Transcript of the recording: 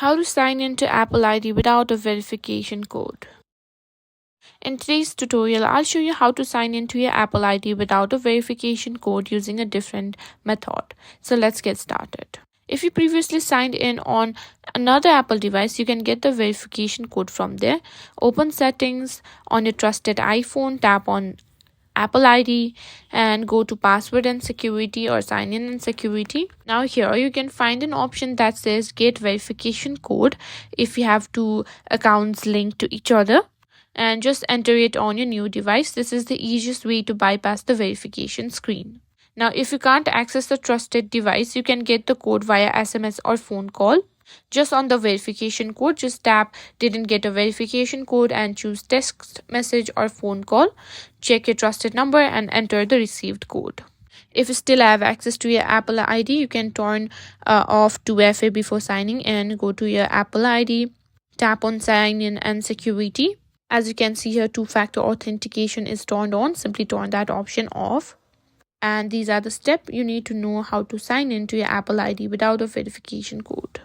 How to sign into Apple ID without a verification code. In today's tutorial, I'll show you how to sign into your Apple ID without a verification code using a different method. So let's get started. If you previously signed in on another Apple device, you can get the verification code from there. Open Settings on your trusted iPhone, tap on Apple ID and go to Password and Security or Sign in and Security. Now here you can find an option that says Get Verification Code if you have two accounts linked to each other, and just enter it on your new device. This is the easiest way to bypass the verification screen. Now if you can't access the trusted device, you can get the code via SMS or phone call. Just on the verification code, just tap didn't get a verification code and choose text message or phone call. Check your trusted number and enter the received code. If you still have access to your Apple ID, you can turn off 2FA before signing in. Go to your Apple ID, tap on Sign in and Security. As you can see here, two-factor authentication is turned on. Simply turn that option off. And these are the steps you need to know how to sign into your Apple ID without a verification code.